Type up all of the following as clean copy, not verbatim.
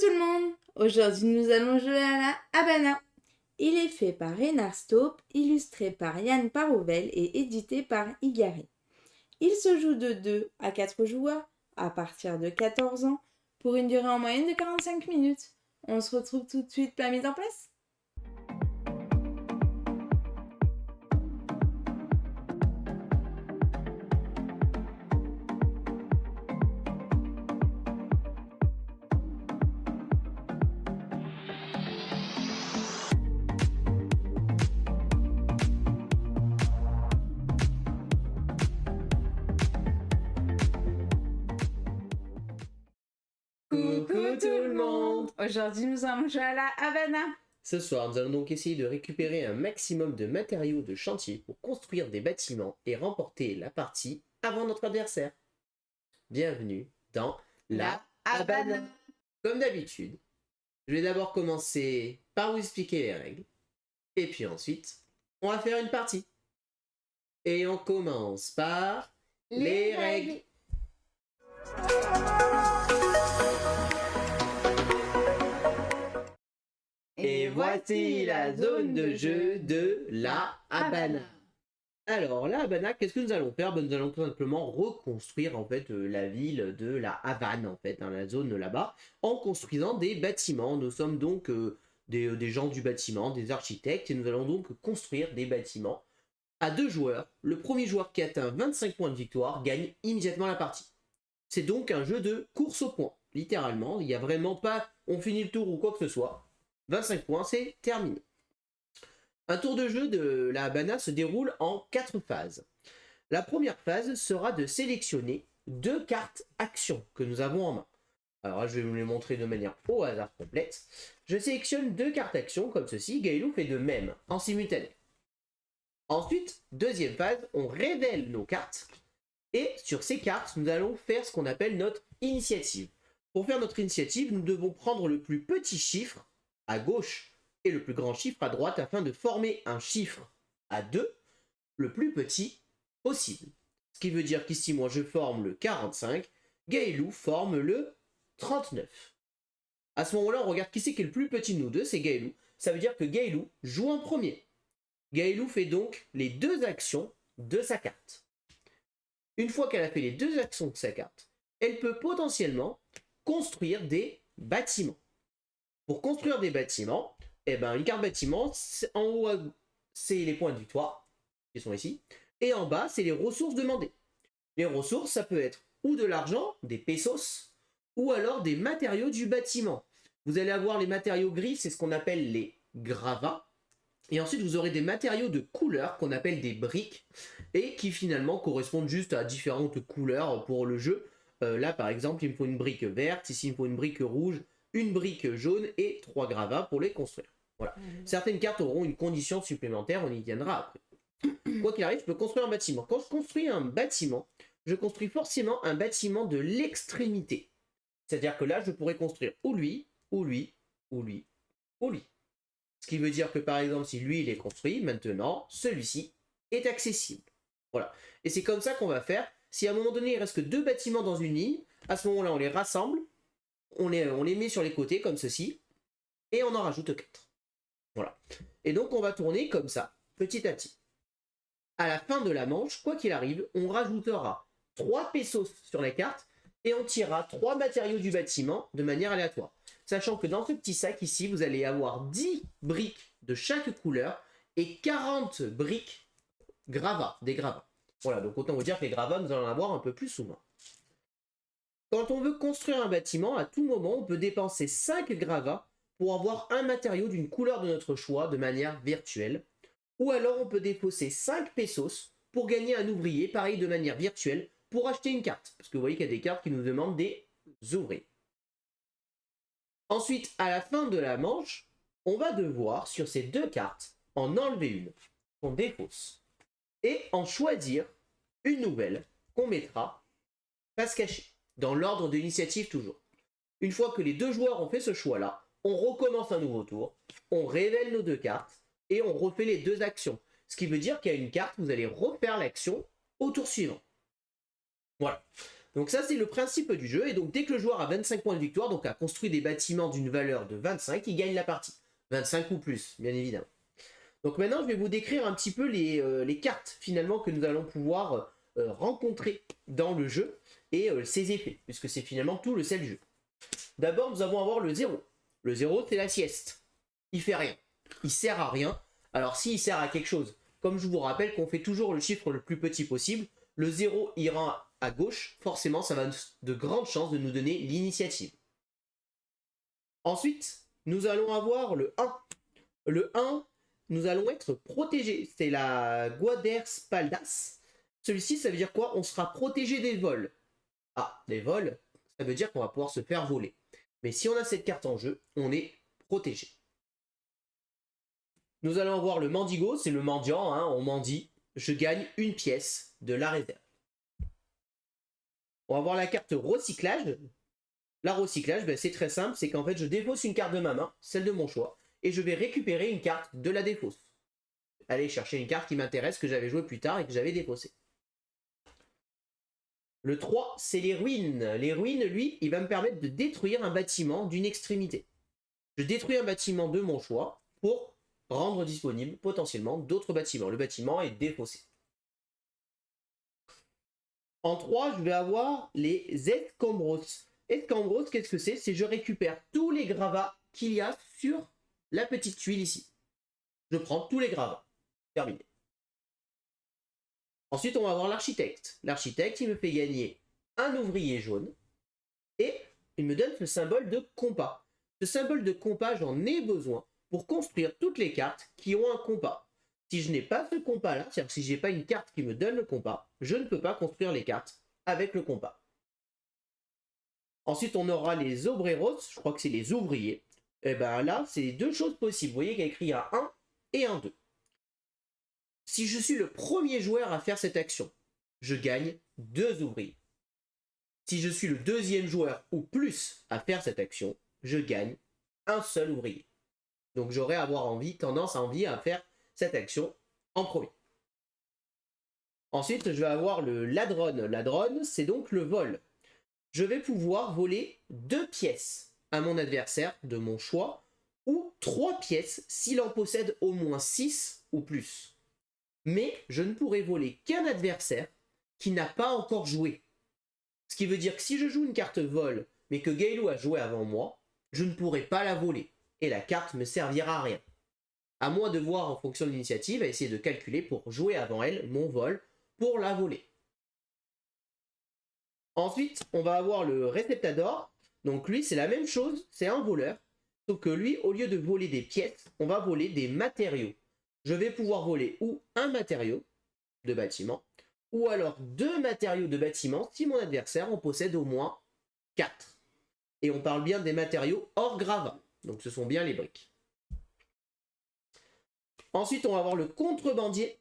tout le monde! Aujourd'hui nous allons jouer à la Habana. Il est fait par Reynard Staupe, illustré par Yann Parouvel et édité par Igari. Il se joue de 2 à 4 joueurs à partir de 14 ans pour une durée en moyenne de 45 minutes. On se retrouve tout de suite, la mise en place. Coucou tout le monde! Aujourd'hui nous allons jouer à la Habana. Ce soir, nous allons donc essayer de récupérer un maximum de matériaux de chantier pour construire des bâtiments et remporter la partie avant notre adversaire. Bienvenue dans la Habana. Comme d'habitude, je vais d'abord commencer par vous expliquer les règles. Et puis ensuite, on va faire une partie. Et on commence par les règles. Et voici la zone de jeu de la Habana. Alors, la Habana, qu'est-ce que nous allons faire? Nous allons tout simplement reconstruire en fait la ville de la Havane, en fait, la zone là-bas, en construisant des bâtiments. Nous sommes donc des gens du bâtiment, des architectes, et nous allons donc construire des bâtiments à 2 joueurs. Le premier joueur qui atteint 25 points de victoire gagne immédiatement la partie. C'est donc un jeu de course au point, littéralement. Il n'y a vraiment pas on finit le tour ou quoi que ce soit. 25 points, c'est terminé. Un tour de jeu de la Habana se déroule en 4 phases. La première phase sera de sélectionner 2 cartes actions que nous avons en main. Alors là, je vais vous les montrer de manière au hasard complète. Je sélectionne 2 cartes actions comme ceci. Gaëlou fait de même en simultané. Ensuite, deuxième phase, on révèle nos cartes. Et sur ces cartes, nous allons faire ce qu'on appelle notre initiative. Pour faire notre initiative, nous devons prendre le plus petit chiffre à gauche et le plus grand chiffre à droite afin de former un chiffre à 2 le plus petit possible. Ce qui veut dire qu'ici, moi, je forme le 45, Gaëlou forme le 39. À ce moment-là, on regarde qui c'est qui est le plus petit de nous deux, c'est Gaëlou. Ça veut dire que Gaëlou joue en premier. Gaëlou fait donc les 2 actions de sa carte. Une fois qu'elle a fait les 2 actions de sa carte, elle peut potentiellement construire des bâtiments. Pour construire des bâtiments, une carte bâtiment, en haut, c'est les points de victoire, qui sont ici, et en bas, c'est les ressources demandées. Les ressources, ça peut être ou de l'argent, des pesos, ou alors des matériaux du bâtiment. Vous allez avoir les matériaux gris, c'est ce qu'on appelle les gravats, et ensuite vous aurez des matériaux de couleur qu'on appelle des briques, et qui finalement correspondent juste à différentes couleurs pour le jeu. Là, par exemple, il me faut une brique verte, ici il me faut une brique rouge, une brique jaune et 3 gravats pour les construire. Voilà. Certaines cartes auront une condition supplémentaire, on y viendra après. Quoi qu'il arrive, je peux construire un bâtiment. Quand je construis un bâtiment, je construis forcément un bâtiment de l'extrémité. C'est-à-dire que là, je pourrais construire ou lui, ou lui, ou lui, ou lui. Ce qui veut dire que par exemple, si lui il est construit, maintenant, celui-ci est accessible. Voilà. Et c'est comme ça qu'on va faire. Si à un moment donné, il reste que 2 bâtiments dans une ligne, à ce moment-là, on les rassemble, on les met sur les côtés comme ceci, et on en rajoute 4. Voilà. Et donc on va tourner comme ça, petit à petit. À la fin de la manche, quoi qu'il arrive, on rajoutera 3 pesos sur la carte, et on tirera 3 matériaux du bâtiment de manière aléatoire. Sachant que dans ce petit sac ici, vous allez avoir 10 briques de chaque couleur, et 40 briques gravats, des gravats. Voilà, donc autant vous dire que les gravats, nous allons en avoir un peu plus souvent. Quand on veut construire un bâtiment, à tout moment, on peut dépenser 5 gravats pour avoir un matériau d'une couleur de notre choix de manière virtuelle. Ou alors on peut défausser 5 pesos pour gagner un ouvrier, pareil de manière virtuelle, pour acheter une carte. Parce que vous voyez qu'il y a des cartes qui nous demandent des ouvriers. Ensuite, à la fin de la manche, on va devoir, sur ces 2 cartes, en enlever une, qu'on défausse, et en choisir une nouvelle qu'on mettra face cachée. Dans l'ordre de l'initiative toujours. Une fois que les 2 joueurs ont fait ce choix-là, on recommence un nouveau tour, on révèle nos 2 cartes, et on refait les 2 actions. Ce qui veut dire qu'il y a une carte, vous allez refaire l'action au tour suivant. Voilà. Donc ça, c'est le principe du jeu. Et donc, dès que le joueur a 25 points de victoire, donc a construit des bâtiments d'une valeur de 25, il gagne la partie. 25 ou plus, bien évidemment. Donc maintenant, je vais vous décrire un petit peu les cartes, finalement, que nous allons pouvoir rencontrer dans le jeu et ses effets, puisque c'est finalement tout le sel du jeu. D'abord, nous allons avoir le 0. Le 0, c'est la sieste. Il fait rien. Il sert à rien. Alors, s'il sert à quelque chose, comme je vous rappelle qu'on fait toujours le chiffre le plus petit possible, le 0 ira à gauche, forcément, ça va de grandes chances de nous donner l'initiative. Ensuite, nous allons avoir le 1. Le 1, nous allons être protégés. C'est la Guaderspaldas. Celui-ci, ça veut dire quoi? On sera protégé des vols. Ah, des vols, ça veut dire qu'on va pouvoir se faire voler. Mais si on a cette carte en jeu, on est protégé. Nous allons avoir le Mendigo, c'est le mendiant, hein, on mendie. Je gagne une pièce de la réserve. On va avoir la carte recyclage. La recyclage, ben, c'est très simple, c'est qu'en fait je défausse une carte de ma main, celle de mon choix, et je vais récupérer une carte de la défausse. Aller chercher une carte qui m'intéresse, que j'avais joué plus tard et que j'avais défaussée. Le 3, c'est les ruines. Les ruines, lui, il va me permettre de détruire un bâtiment d'une extrémité. Je détruis un bâtiment de mon choix pour rendre disponible potentiellement d'autres bâtiments. Le bâtiment est défaussé. En 3, je vais avoir les escombros. Escombros, qu'est-ce que c'est? C'est je récupère tous les gravats qu'il y a sur la petite tuile ici. Je prends tous les gravats. Terminé. Ensuite, on va avoir l'architecte. L'architecte, il me fait gagner un ouvrier jaune et il me donne ce symbole de compas. Ce symbole de compas, j'en ai besoin pour construire toutes les cartes qui ont un compas. Si je n'ai pas ce compas-là, c'est-à-dire si je n'ai pas une carte qui me donne le compas, je ne peux pas construire les cartes avec le compas. Ensuite, on aura les obreros, je crois que c'est les ouvriers. Et bien là, c'est deux choses possibles. Vous voyez qu'il y a écrit un 1 et un 2. Si je suis le premier joueur à faire cette action, je gagne 2 ouvriers. Si je suis le deuxième joueur ou plus à faire cette action, je gagne un seul ouvrier. Donc j'aurais tendance à faire cette action en premier. Ensuite, je vais avoir le ladron. Ladron, c'est donc le vol. Je vais pouvoir voler 2 pièces à mon adversaire de mon choix ou 3 pièces s'il en possède au moins 6 ou plus. Mais je ne pourrai voler qu'un adversaire qui n'a pas encore joué. Ce qui veut dire que si je joue une carte vol, mais que Gaëlou a joué avant moi, je ne pourrai pas la voler. Et la carte me servira à rien. À moins de voir en fonction de l'initiative, à essayer de calculer pour jouer avant elle mon vol, pour la voler. Ensuite, on va avoir le réceptador. Donc lui, c'est la même chose, c'est un voleur. Sauf que lui, au lieu de voler des pièces, on va voler des matériaux. Je vais pouvoir voler ou un matériau de bâtiment, ou alors 2 matériaux de bâtiment si mon adversaire en possède au moins 4. Et on parle bien des matériaux hors gravat. Donc ce sont bien les briques. Ensuite, on va avoir le contrebandier.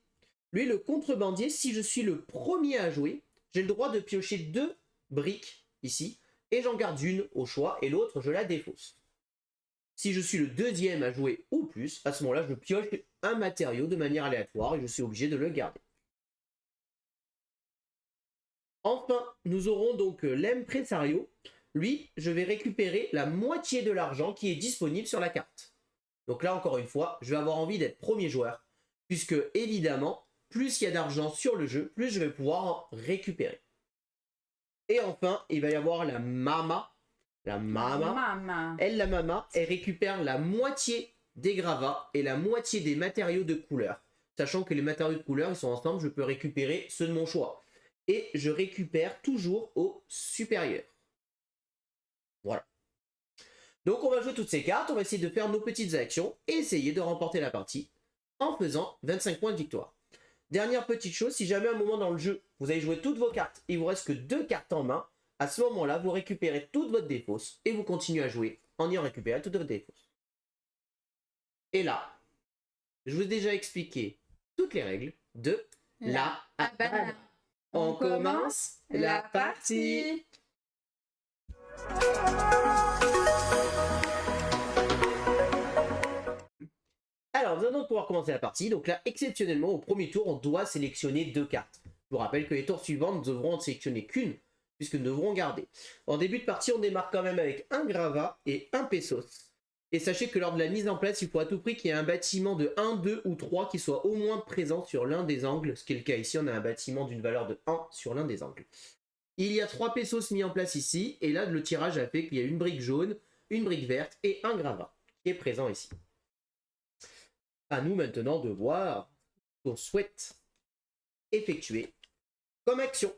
Lui, le contrebandier, si je suis le premier à jouer, j'ai le droit de piocher 2 briques ici, et j'en garde une au choix, et l'autre, je la défausse. Si je suis le deuxième à jouer ou plus, à ce moment-là, je pioche un matériau de manière aléatoire, et je suis obligé de le garder. Enfin, nous aurons donc l'impresario. Lui, je vais récupérer la moitié de l'argent qui est disponible sur la carte. Donc là, encore une fois, je vais avoir envie d'être premier joueur, puisque évidemment, plus il y a d'argent sur le jeu, plus je vais pouvoir en récupérer. Et enfin, il va y avoir la mama. La mama. Elle, la mama, elle récupère la moitié des gravats et la moitié des matériaux de couleur. Sachant que les matériaux de couleur, ils sont ensemble, je peux récupérer ceux de mon choix. Et je récupère toujours au supérieur. Voilà. Donc on va jouer toutes ces cartes, on va essayer de faire nos petites actions et essayer de remporter la partie en faisant 25 points de victoire. Dernière petite chose, si jamais à un moment dans le jeu, vous avez joué toutes vos cartes et il vous reste que 2 cartes en main, à ce moment-là, vous récupérez toute votre défausse et vous continuez à jouer en y récupérant toute votre défausse. Et là, je vous ai déjà expliqué toutes les règles de la Habana. On commence la partie. Alors, nous allons pouvoir commencer la partie. Donc là, exceptionnellement, au premier tour, on doit sélectionner 2 cartes. Je vous rappelle que les tours suivants, nous devrons en sélectionner qu'une. puisque nous devrons garder. En début de partie, on démarre quand même avec un gravat et un pesos. Et sachez que lors de la mise en place, il faut à tout prix qu'il y ait un bâtiment de 1, 2 ou 3 qui soit au moins présent sur l'un des angles, ce qui est le cas ici, on a un bâtiment d'une valeur de 1 sur l'un des angles. Il y a 3 pesos mis en place ici, et là le tirage a fait qu'il y a une brique jaune, une brique verte et un gravat qui est présent ici. À nous maintenant de voir ce qu'on souhaite effectuer comme action.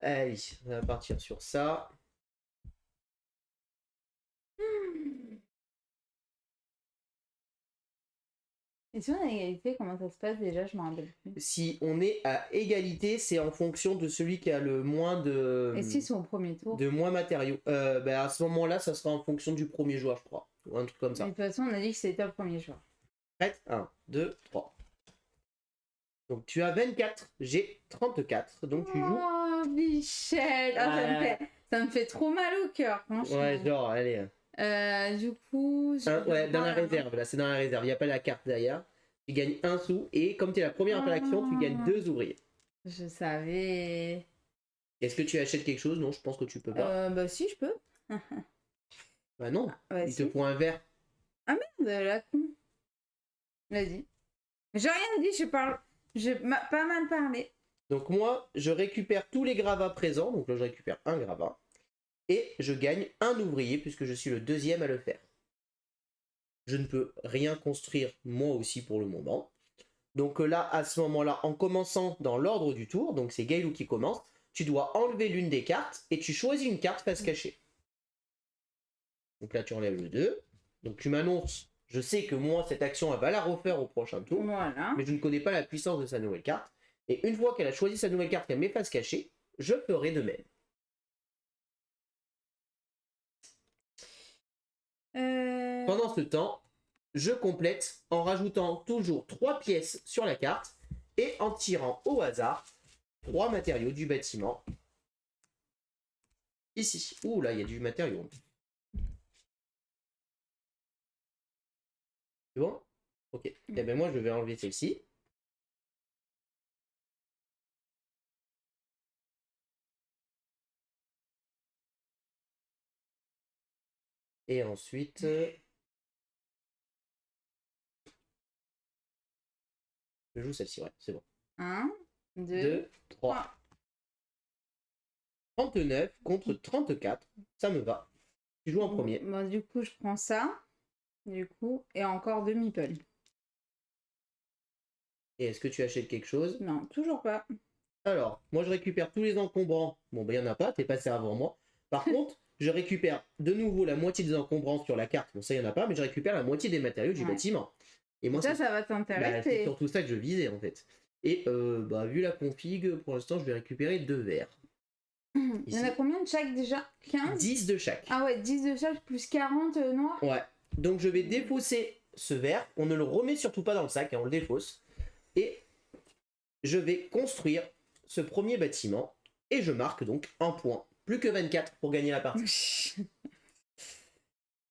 Allez, on va partir sur ça. Et si on a égalité, comment ça se passe déjà? Je m'en rappelle plus. Si on est à égalité, c'est en fonction de celui qui a le moins de... Et s'ils sont au premier tour? De moins matériaux. À ce moment-là, ça sera en fonction du premier joueur, je crois. Ou un truc comme ça. Mais de toute façon, on a dit que c'était le premier joueur. Prête? 1, 2, 3. Donc tu as 24, j'ai 34, donc tu joues... Oh, Michel! Ça me fait trop mal au cœur, franchement. Ouais, genre, allez. Du coup... Ouais, dans la réserve, là, c'est dans la réserve. Il n'y a pas la carte derrière. Tu gagnes 1 sou, et comme tu es la première interaction, tu gagnes 2 ouvriers. Je savais... Est-ce que tu achètes quelque chose? Non, je pense que tu peux pas. Bah si, je peux. Bah non, Ouais, il si. te faut un verre. Ah merde, la con. Vas-y. J'ai rien dit, j'ai pas mal parlé. Donc moi, je récupère tous les gravats présents. Donc là, je récupère un gravat. Et je gagne un ouvrier, puisque je suis le deuxième à le faire. Je ne peux rien construire, moi aussi, pour le moment. Donc là, à ce moment-là, en commençant dans l'ordre du tour, donc c'est Gailou qui commence, tu dois enlever l'une des cartes, et tu choisis une carte face cachée. Donc là, tu enlèves le 2. Donc tu m'annonces, je sais que moi, cette action, elle va la refaire au prochain tour. Voilà. Mais je ne connais pas la puissance de sa nouvelle carte. Et une fois qu'elle a choisi sa nouvelle carte qu'elle met face cachée, je ferai de même. Pendant ce temps, je complète en rajoutant toujours 3 pièces sur la carte et en tirant au hasard 3 matériaux du bâtiment. Ici. Ouh là, il y a du matériau. C'est bon? Ok. Et bien moi, je vais enlever celle-ci. Et ensuite... je joue celle-ci, ouais, c'est bon. 1, 2, 2, 3. 39 contre 34, ça me va. Tu joues en premier. Bon, du coup, je prends ça. Du coup, et encore 2 meeples. Et est-ce que tu achètes quelque chose? Non, toujours pas. Alors, moi je récupère tous les encombrants. Bon, ben il n'y en a pas, t'es passé avant moi. Par contre, je récupère de nouveau la moitié des encombrants sur la carte. Bon, ça, il n'y en a pas, mais je récupère la moitié des matériaux du bâtiment. Et moi, ça va bah, t'intéresser. c'est surtout ça que je visais en fait. Et vu la config, pour l'instant, je vais récupérer 2 verres. Il y en a combien de chaque déjà? 15? 10 de chaque. Ah ouais, 10 de chaque plus 40 noirs? Ouais. Donc je vais défausser ce verre. On ne le remet surtout pas dans le sac, hein, on le défausse. Et je vais construire ce premier bâtiment. Et je marque donc un point. Plus que 24 pour gagner la partie.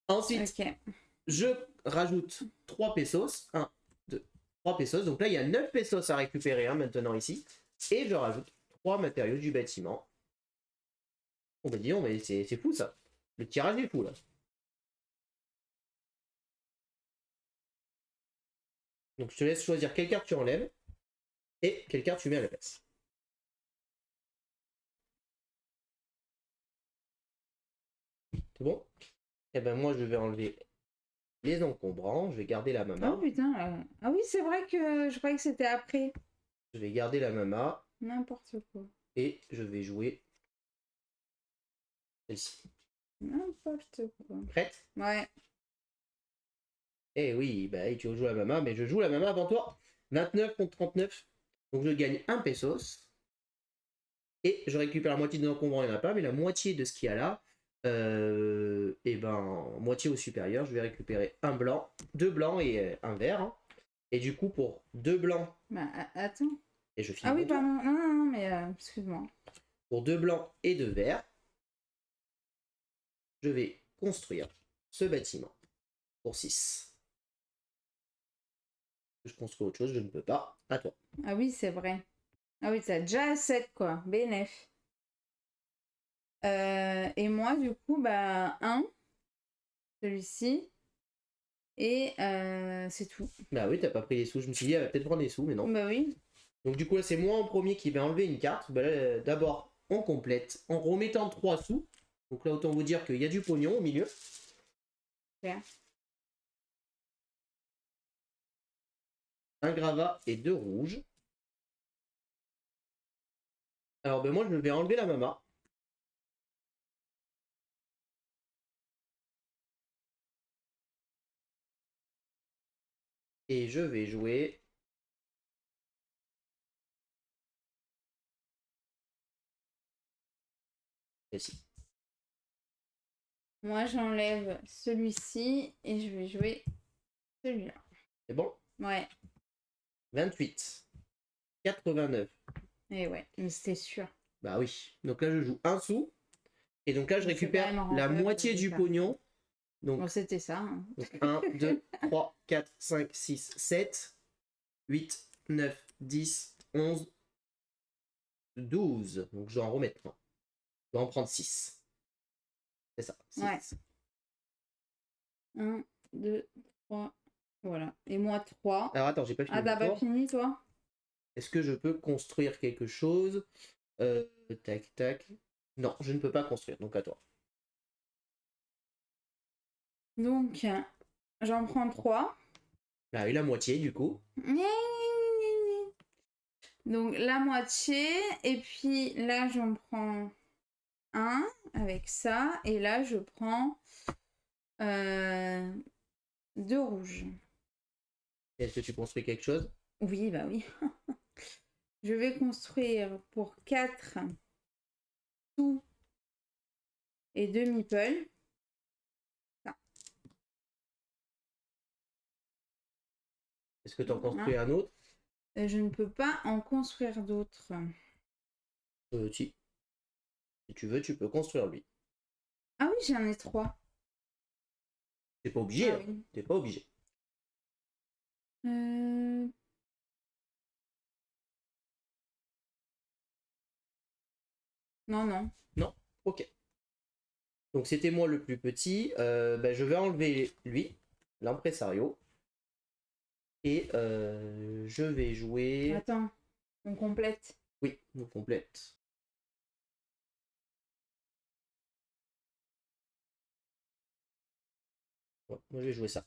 Ensuite, je rajoute 3 pesos. 1, 2, 3 pesos. Donc là, il y a 9 pesos à récupérer maintenant ici. Et je rajoute 3 matériaux du bâtiment. On va dire, mais c'est fou ça. Le tirage est fou là. Donc je te laisse choisir quelle carte tu enlèves et quelle carte tu mets à la place. C'est bon? Et ben moi je vais enlever les encombrants, je vais garder la mama. Oh putain, ah oui c'est vrai que je croyais que c'était après. Je vais garder la mama. N'importe quoi. Et je vais jouer celle-ci. N'importe quoi. Prête? Ouais. Eh oui, bah tu joues la mama, mais je joue la mama avant toi. 29 contre 39. Donc je gagne 1 pesos. Et je récupère la moitié des encombrants, il n'y en a pas, mais la moitié de ce qu'il y a là, moitié au supérieur, je vais récupérer un blanc, 2 blancs et un vert. Hein. Et du coup, pour 2 blancs. Bah, attends. Et je finis. Ah oui, pardon. Non, mais excuse-moi. Pour 2 blancs et 2 verts, je vais construire ce bâtiment pour 6. Je construis autre chose, je ne peux pas. À toi. Ah oui, c'est vrai. Ah oui, t'as déjà 7 quoi. Bénef. Et moi, du coup, bah, un, celui-ci. Et c'est tout. Bah oui, t'as pas pris les sous. Je me suis dit, elle va peut-être prendre les sous, mais non. Bah oui. Donc du coup, là, c'est moi en premier qui vais enlever une carte. Bah, là, d'abord, on complète en remettant 3 sous. Donc là, autant vous dire qu'il y a du pognon au milieu. Super. Un gravat et 2 rouges. Alors, ben moi, je vais enlever la mama. Et je vais jouer... Ici. Moi, j'enlève celui-ci et je vais jouer celui-là. C'est bon? Ouais. 28. 89. Et ouais, mais c'était sûr. Bah oui. Donc là, je joue un sou. Et donc là, je C'est récupère quand même la rentable, moitié du ça. pognon. Donc, Bon, c'était ça. Hein. 1, 2, 3, 4, 5, 6, 7, 8, 9, 10, 11, 12. Donc je dois en remettre un. Je dois en prendre 6. C'est ça. 6. Ouais. 1, 2, 3. Voilà. Et moi, 3. Alors attends, j'ai pas fini Ah, mon t'as pas tour. fini, toi? Est-ce que je peux construire quelque chose? Tac, tac. Non, je ne peux pas construire. Donc à toi. Donc, j'en prends 3. Là, et la moitié du coup. Donc, la moitié. Et puis là, j'en prends un avec ça. Et là, je prends 2 rouges. Est-ce que tu construis quelque chose? Oui, bah oui. Je vais construire pour 4 sous et 2 meeples. Ça. Est-ce que tu en Voilà. construis un autre? Je ne peux pas en construire d'autres. Si. Si tu veux, tu peux construire lui. Ah oui, j'en ai 3. T'es pas obligé, Ah hein. oui. T'es pas obligé. Euh, Non, non. Non? Ok. Donc c'était moi le plus petit. Ben, je vais enlever lui, l'impresario. Et je vais jouer... Attends, on complète. Oui, on complète. Ouais, moi je vais jouer ça.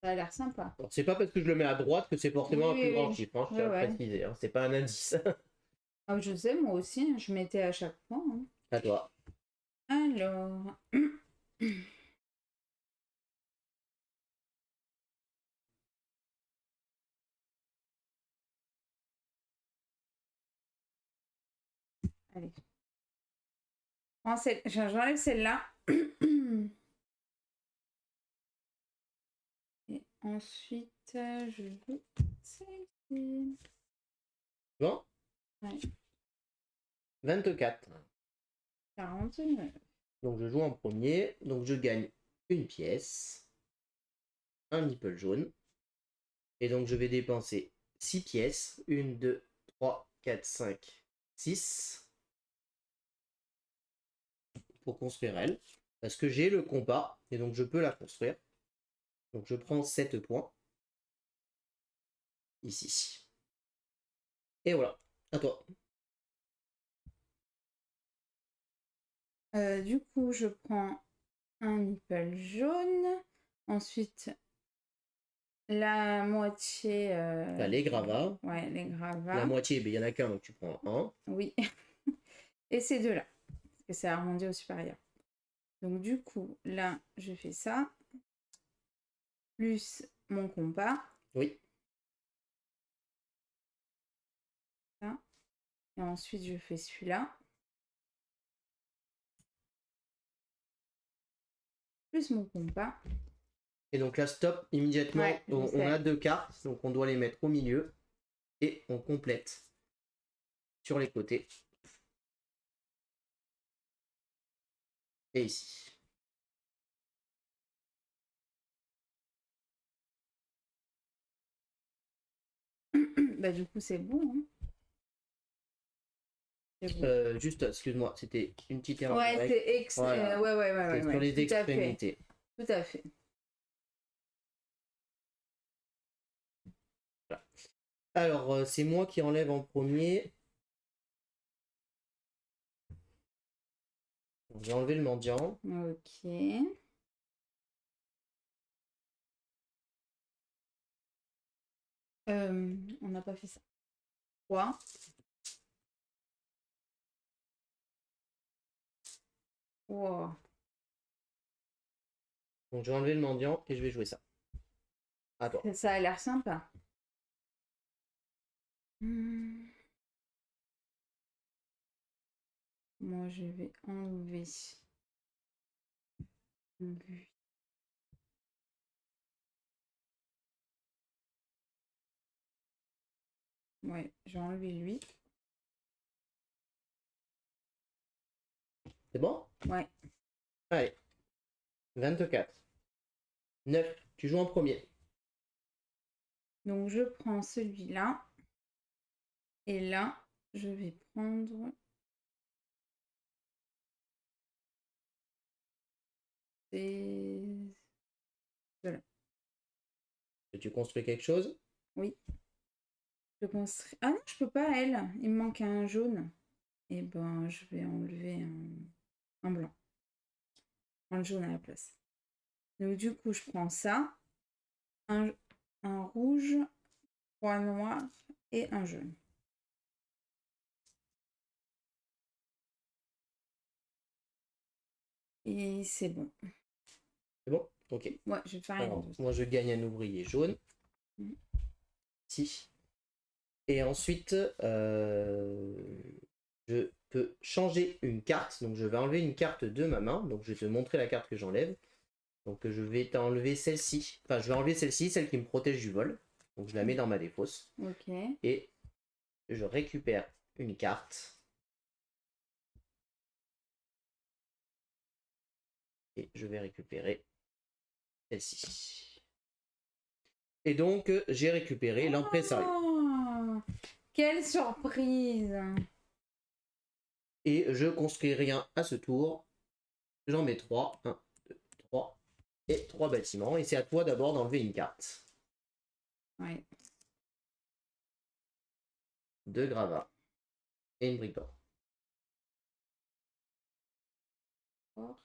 Ça a l'air sympa. Alors c'est pas parce que je le mets à droite que c'est forcément un Oui, plus oui, grand oui. chiffre, hein, je Ouais, tiens à le ouais. préciser. Hein. C'est pas un indice. Ah, je sais, moi aussi, hein, je mettais à chaque fois. Hein. À toi. Alors. Allez. J'enlève celle-là. Et ensuite, je joue celle-ci. Bon, Ouais. 24. 49. Donc je joue en premier. Donc je gagne une pièce. Un meeple jaune. Et donc je vais dépenser 6 pièces. 1, 2, 3, 4, 5, 6. Pour construire elle. Parce que j'ai le compas. Et donc je peux la construire. Donc je prends 7 points. Ici. Et voilà. À toi. Du coup, je prends un meeple jaune. Ensuite, la moitié. T'as les gravats. Ouais, les gravats. La moitié, il n'y en a qu'un, donc tu prends un. Oui. Et ces deux-là. Parce que c'est arrondi au supérieur. Donc, du coup, là, je fais ça. Plus mon compas. Oui. Ça. Et ensuite, je fais celui-là. Plus mon compas. Et donc là, stop, immédiatement, Ouais, on a 2 cartes, donc on doit les mettre au milieu. Et on complète sur les côtés. Et ici. Bah, du coup, c'est bon. Hein. C'est bon. Juste, excuse-moi, c'était une petite erreur. Ouais, de c'est Voilà. ouais, C'est sur les tout à fait. extrémités. Tout à fait. Voilà. Alors, c'est moi qui enlève en premier. Je vais enlever le mendiant. Ok. On n'a pas fait ça. 3. Wow. Donc, je vais enlever le mendiant et je vais jouer ça. À toi. Ça a l'air sympa. Hmm. Moi, je vais enlever lui. Ouais, j'ai enlevé lui. C'est bon? Ouais. Allez. 24. 9. Tu joues en premier. Donc, je prends celui-là. Et là, je vais prendre... Et... Voilà. Tu construis quelque chose? Oui. Je construis... Ah non, je peux pas, elle. Il me manque un jaune. Et ben, je vais enlever un blanc. Un jaune à la place. Donc, du coup, je prends ça. Un rouge, 3 noirs et un jaune. Et c'est bon. C'est bon? Ok. Ouais, je vais te faire Alors, une moi, je gagne un ouvrier jaune. Mm. Si. Et ensuite, je peux changer une carte. Donc, je vais enlever une carte de ma main. Donc, je vais te montrer la carte que j'enlève. Donc, je vais t'enlever celle-ci. Enfin, je vais enlever celle-ci, celle qui me protège du vol. Donc, je la mets dans ma défausse. Ok. Et je récupère une carte. Et je vais récupérer celle-ci. Et donc, j'ai récupéré l'impresario. Oh, quelle surprise! Et je construis rien à ce tour. J'en mets 3. 1, 2, 3. Et 3 bâtiments. Et c'est à toi d'abord d'enlever une carte. Ouais. 2 gravats. Et une brique d'or. Fort.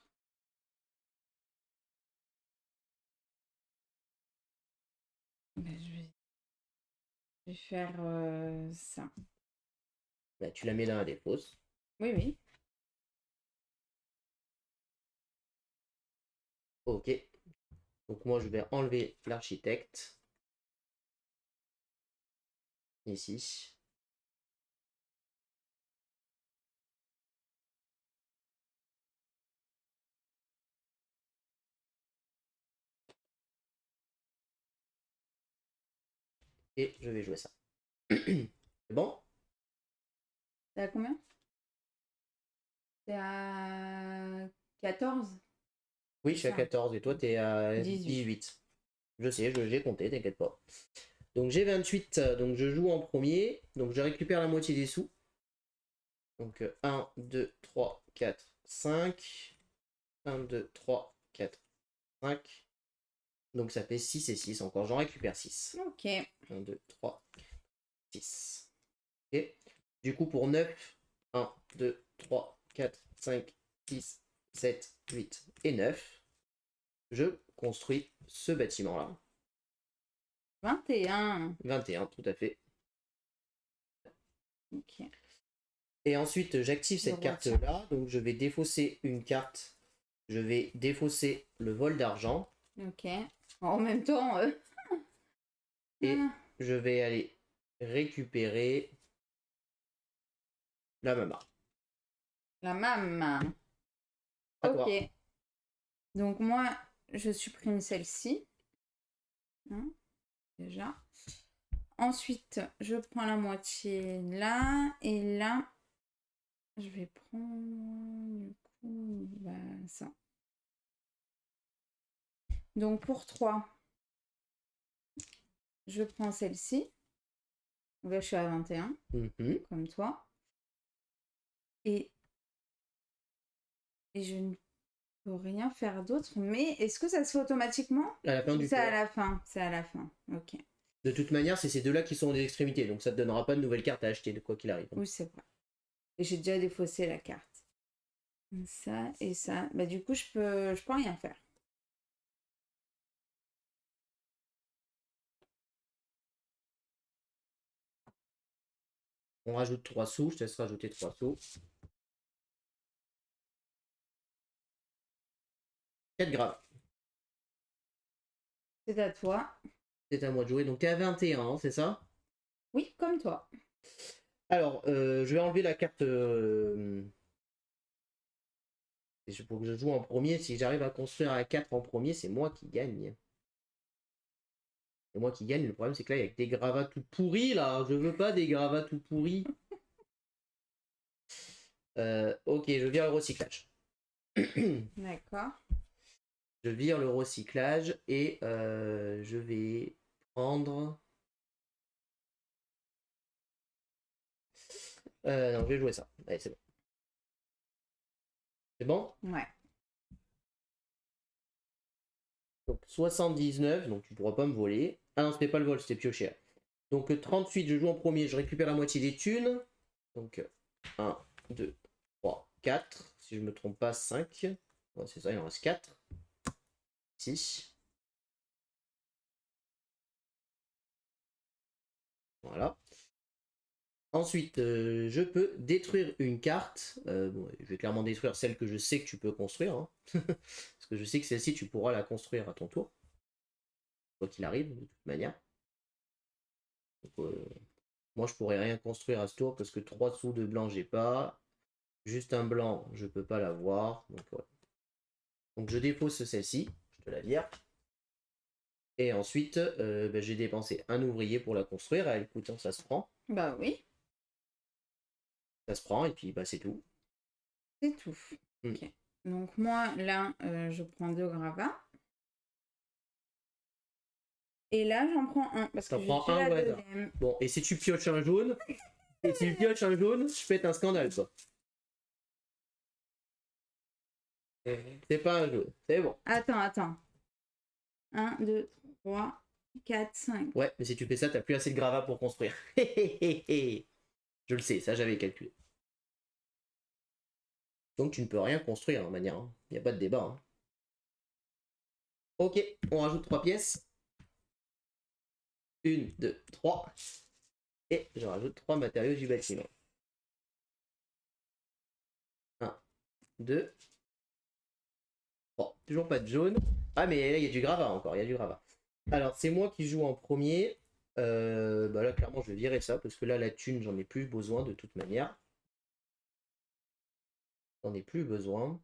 Ben, je vais faire ça. Là, tu la mets dans la défausse. Oui, oui. Ok. Donc moi, je vais enlever l'architecte. Ici. Et je vais jouer ça. C'est bon? T'es à combien? T'es à 14? Oui, je suis à 14 et toi, t'es à 18. 18. Je sais, j'ai compté, t'inquiète pas. Donc j'ai 28, donc je joue en premier. Donc je récupère la moitié des sous. Donc 1, 2, 3, 4, 5. 1, 2, 3, 4, 5. Donc ça fait 6 et 6 encore. J'en récupère 6. Ok. 1, 2, 3, 6. Ok. Du coup, pour 9, 1, 2, 3, 4, 5, 6, 7, 8 et 9, je construis ce bâtiment-là. 21. 21, tout à fait. Ok. Et ensuite, j'active Je cette retiens. carte-là. Donc, je vais défausser une carte. Je vais défausser le vol d'argent. Ok. En même temps, Et ah, je vais aller récupérer la mama. la maman. À Ok. toi. Donc moi, je supprime celle-ci. Hein, déjà. Ensuite, je prends la moitié là. Et là, je vais prendre du coup bah, ça. Donc pour 3, je prends celle-ci. Donc là, je suis à 21, Mhm. comme toi. Et je ne peux rien faire d'autre. Mais est-ce que ça se fait automatiquement? À la fin Ou du c'est à tour. la fin? C'est à la fin. Ok. De toute manière, c'est ces deux-là qui sont des extrémités, donc ça te donnera pas de nouvelles cartes à acheter, de quoi qu'il arrive. Oui, c'est vrai. Et j'ai déjà défaussé la carte. Ça et ça. Bah, du coup, je peux rien faire. On rajoute 3 sous, je te laisse rajouter 3 sous. 4 grammes. C'est à toi. C'est à moi de jouer, donc t'es à 21, hein, c'est ça? Oui, comme toi. Alors, je vais enlever la carte. Pour que je joue en premier, si j'arrive à construire à 4 en premier, c'est moi qui gagne. C'est moi qui gagne. Le problème, c'est que là, il y a que des gravats tout pourris, là. Je veux pas des gravats tout pourris. Ok, je vire le recyclage. D'accord. Je vire le recyclage et je vais prendre. Non, je vais jouer ça. Allez, c'est bon. C'est bon? Ouais. Donc 79, donc tu pourras pas me voler. Ah non, c'était pas le vol, c'était piocher. Donc 38, je joue en premier, je récupère la moitié des thunes. Donc 1, 2, 3, 4. Si je me trompe pas, 5. Ouais, c'est ça, il en reste 4. 6. Voilà. Ensuite, je peux détruire une carte. Bon, je vais clairement détruire celle que je sais que tu peux construire. Hein. Parce que je sais que celle-ci, tu pourras la construire à ton tour. Quoi qu'il arrive, de toute manière. Donc, moi, je pourrais rien construire à ce tour parce que 3 sous de blanc, j'ai pas. Juste un blanc, je peux pas l'avoir. Donc, ouais. Donc, je dépose celle-ci. Je te la vire. Et ensuite, ben, j'ai dépensé un ouvrier pour la construire. Elle coûte, ça se prend. Bah oui, Ça se prend et puis bah, c'est tout. c'est tout. Mm. Ok. Donc moi, là, je prends 2 gravats. Et là, j'en prends un parce que T'en je prends suis un, la ouais. deuxième. Bon, et si tu pioches un jaune, je pète un scandale, quoi. C'est pas un jaune, c'est bon. Attends. 1, 2, 3, 4, 5. Ouais, mais si tu fais ça, t'as plus assez de gravats pour construire. Je le sais, ça j'avais calculé. Donc tu ne peux rien construire, en manière. Il n'y a pas de débat. Hein. Ok, on rajoute 3 pièces. 1, 2, 3. Et je rajoute 3 matériaux du bâtiment. 1, 2, 3. Toujours pas de jaune. Ah, mais là, il y a du gravat encore, il y a du gravat. Alors, c'est moi qui joue en premier. Bah là, clairement, je vais virer ça, parce que là, la thune, j'en ai plus besoin de toute manière. J'en ai plus besoin.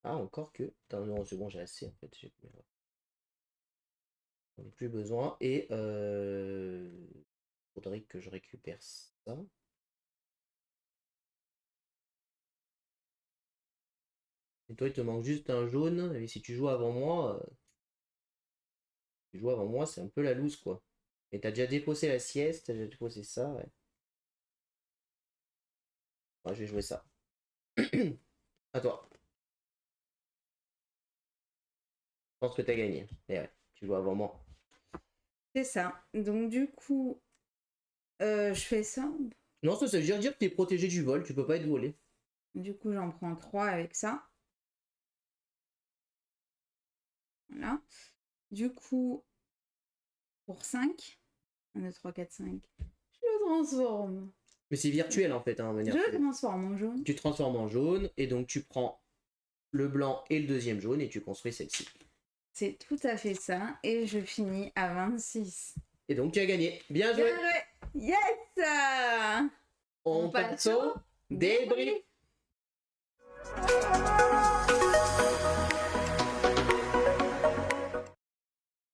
Ah, encore que. Attends, non, c'est bon, j'ai assez, en fait. J'en ai plus besoin. Et faudrait que je récupère ça. Et toi, il te manque juste un jaune. Et si tu joues avant moi, c'est un peu la loose, quoi. Et t'as déjà déposé la sieste, t'as déjà déposé ça, ouais. Ouais, je vais jouer ça. À toi. Je pense que t'as gagné. Et ouais, tu joues avant moi. C'est ça. Donc du coup, je fais ça. Non, ça veut dire que t'es protégé du vol, tu peux pas être volé. Du coup, j'en prends 3 avec ça. Voilà. Du coup, pour 5. 1, 2, 3, 4, 5. Je le transforme. Mais c'est virtuel en fait, hein, Je le transforme en jaune. Tu transformes en jaune et donc tu prends le blanc et le deuxième jaune et tu construis celle-ci. C'est tout à fait ça. Et je finis à 26. Et donc tu as gagné. Bien joué. Yes. On passe au débrief.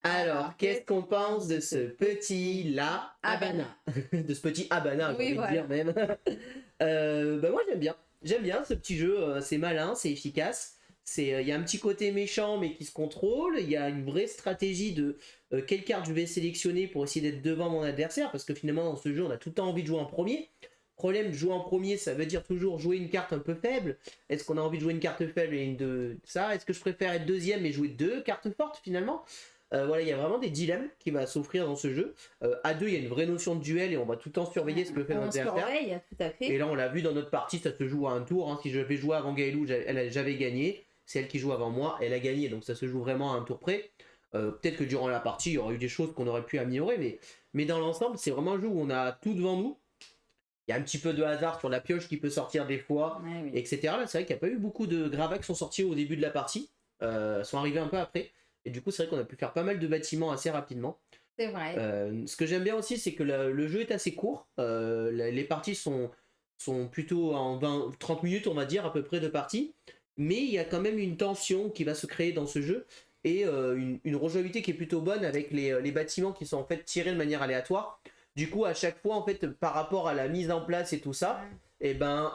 Alors, qu'est-ce qu'on pense de ce petit La Habana? De ce petit Habana, j'ai envie de dire même. Bah moi j'aime bien. J'aime bien ce petit jeu, c'est malin, c'est efficace. Il y a un petit côté méchant mais qui se contrôle, il y a une vraie stratégie de quelle carte je vais sélectionner pour essayer d'être devant mon adversaire, parce que finalement dans ce jeu on a tout le temps envie de jouer en premier. Problème de jouer en premier, ça veut dire toujours jouer une carte un peu faible. Est-ce qu'on a envie de jouer une carte faible et une de ça? Est-ce que je préfère être deuxième et jouer deux cartes fortes finalement? Voilà, il y a vraiment des dilemmes qui va s'offrir dans ce jeu. À deux, il y a une vraie notion de duel et on va tout le temps surveiller ce que fait notre adversaire. Surveille, tout à fait. Et là, on l'a vu dans notre partie, ça se joue à un tour. Hein. Si j'avais joué avant Gaëlou, j'avais gagné. C'est elle qui joue avant moi, elle a gagné. Donc ça se joue vraiment à un tour près. Peut-être que durant la partie, il y aurait eu des choses qu'on aurait pu améliorer. Mais dans l'ensemble, c'est vraiment un jeu où on a tout devant nous. Il y a un petit peu de hasard sur la pioche qui peut sortir des fois, Oui. etc. Là, c'est vrai qu'il n'y a pas eu beaucoup de gravats qui sont sortis au début de la partie. Sont arrivés un peu après. Et du coup, c'est vrai qu'on a pu faire pas mal de bâtiments assez rapidement. C'est vrai. Ce que j'aime bien aussi, c'est que le jeu est assez court. Les parties sont plutôt en 30 minutes, on va dire, à peu près de partie. Mais il y a quand même une tension qui va se créer dans ce jeu. Et une rejouabilité qui est plutôt bonne avec les bâtiments qui sont en fait tirés de manière aléatoire. Du coup, à chaque fois, en fait, par rapport à la mise en place et tout ça, et ben...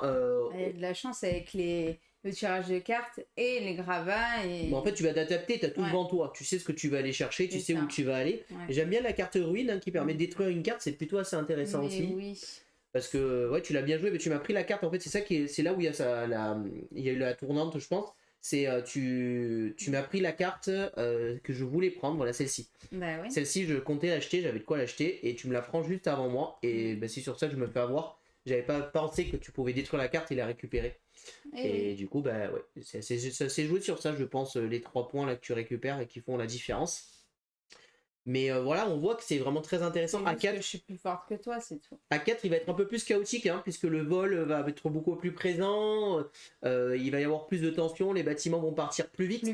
Il y a de la chance avec le tirage de cartes et les gravats. Et... en fait, tu vas t'adapter, tu as tout devant toi. Tu sais ce que tu vas aller chercher, tu sais où tu vas aller. J'aime bien la carte ruine hein, qui permet de détruire une carte, c'est plutôt assez intéressant aussi. Oui. Parce que ouais, tu l'as bien joué, mais tu m'as pris la carte. En fait, c'est là où il y a eu la tournante, je pense. C'est tu m'as pris la carte que je voulais prendre, voilà celle-ci. Bah oui. Celle-ci, je comptais l'acheter, j'avais de quoi l'acheter, et tu me la prends juste avant moi. Et c'est sur ça que je me fais avoir. J'avais pas pensé que tu pouvais détruire la carte et la récupérer. Et du coup, bah ouais, ça s'est joué sur ça, je pense, les 3 points là que tu récupères et qui font la différence. Mais voilà, on voit que c'est vraiment très intéressant. À 4, je suis plus forte que toi, c'est tout. à 4, il va être un peu plus chaotique, hein, puisque le vol va être beaucoup plus présent. Il va y avoir plus de tension, les bâtiments vont partir plus vite.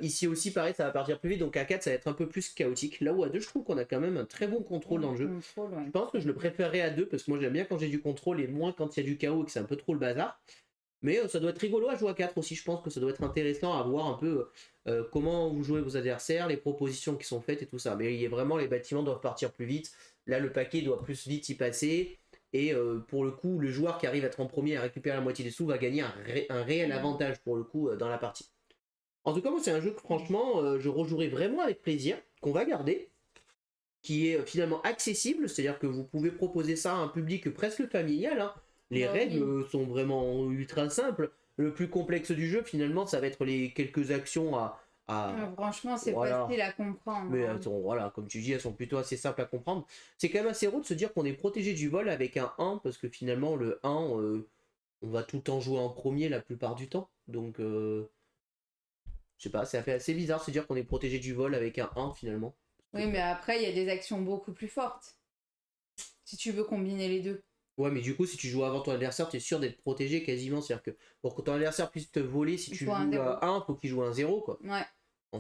Ici aussi, pareil, ça va partir plus vite. Donc à 4, ça va être un peu plus chaotique. Là où à 2, je trouve qu'on a quand même un très bon contrôle dans le jeu. Je pense que je le préférerais à 2, parce que moi j'aime bien quand j'ai du contrôle et moins quand il y a du chaos et que c'est un peu trop le bazar. Mais ça doit être rigolo à jouer à 4 aussi, je pense que ça doit être intéressant à voir un peu comment vous jouez vos adversaires, les propositions qui sont faites et tout ça. Mais il y a vraiment, les bâtiments doivent partir plus vite, là le paquet doit plus vite y passer, et pour le coup, le joueur qui arrive à être en premier à récupérer la moitié des sous va gagner un réel avantage pour le coup dans la partie. En tout cas, moi c'est un jeu que franchement, je rejouerai vraiment avec plaisir, qu'on va garder, qui est finalement accessible, c'est-à-dire que vous pouvez proposer ça à un public presque familial, hein. Les règles sont vraiment ultra simples. Le plus complexe du jeu, finalement, ça va être les quelques actions franchement, c'est facile à comprendre. Mais voilà, comme tu dis, elles sont plutôt assez simples à comprendre. C'est quand même assez rare de se dire qu'on est protégé du vol avec un 1, parce que finalement, le 1, on va tout le temps jouer en premier la plupart du temps. Donc, je sais pas, ça fait assez bizarre de se dire qu'on est protégé du vol avec un 1 finalement. Oui, mais après, il y a des actions beaucoup plus fortes. Si tu veux combiner les deux. Ouais, mais du coup, si tu joues avant ton adversaire, tu es sûr d'être protégé quasiment. C'est-à-dire que pour que ton adversaire puisse te voler, si tu joues à 1, faut qu'il joue un 0, quoi. Ouais.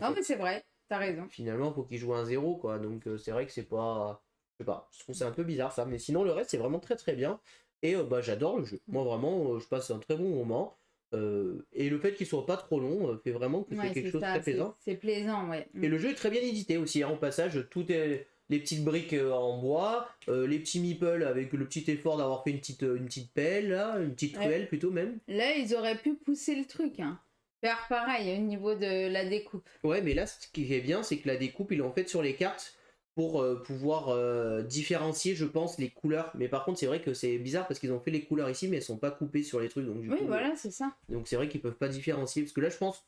Non, mais c'est vrai, t'as raison. Finalement, faut qu'il joue un 0, quoi. Donc, c'est vrai que c'est pas. Je sais pas, je trouve que c'est un peu bizarre ça. Mais sinon, le reste, c'est vraiment très très bien. Et bah, j'adore le jeu. Moi, vraiment, je passe un très bon moment. Et le fait qu'il soit pas trop long fait vraiment que c'est quelque chose de très plaisant. C'est plaisant, ouais. Et le jeu est très bien édité aussi. Hein, au passage, tout est. Les petites briques en bois, les petits meeples avec le petit effort d'avoir fait une petite pelle, là, une petite truelle plutôt même. Là, ils auraient pu pousser le truc, hein. Faire pareil au niveau de la découpe. Ouais, mais là, ce qui est bien, c'est que la découpe, ils l'ont faite sur les cartes pour pouvoir différencier, je pense, les couleurs. Mais par contre, c'est vrai que c'est bizarre parce qu'ils ont fait les couleurs ici, mais elles sont pas coupées sur les trucs. Donc, du coup, voilà, c'est ça. Donc c'est vrai qu'ils peuvent pas différencier. Parce que là, je pense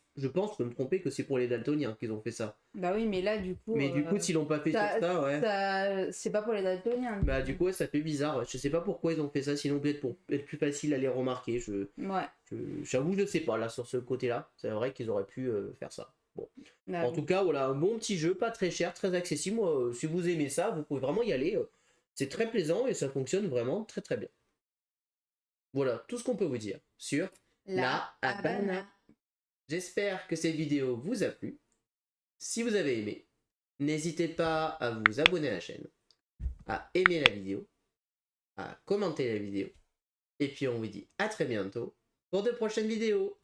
de me tromper que c'est pour les daltoniens qu'ils ont fait ça. Bah oui, mais là, du coup. Mais du coup, s'ils l'ont pas fait sur ça, ouais. C'est pas pour les daltoniens. Bah, du coup, ouais, ça fait bizarre. Ouais. Je sais pas pourquoi ils ont fait ça, sinon peut-être pour être plus facile à les remarquer. J'avoue, je sais pas, là, sur ce côté-là. C'est vrai qu'ils auraient pu faire ça. Bon. En tout cas, voilà, un bon petit jeu, pas très cher, très accessible. Moi, si vous aimez ça, vous pouvez vraiment y aller. C'est très plaisant et ça fonctionne vraiment très très bien. Voilà, tout ce qu'on peut vous dire sur la Habana. J'espère que cette vidéo vous a plu. Si vous avez aimé, n'hésitez pas à vous abonner à la chaîne, à aimer la vidéo, à commenter la vidéo. Et puis on vous dit à très bientôt pour de prochaines vidéos.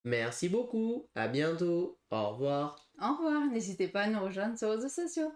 Merci beaucoup, à bientôt, au revoir. Au revoir, n'hésitez pas à nous rejoindre sur les réseaux sociaux.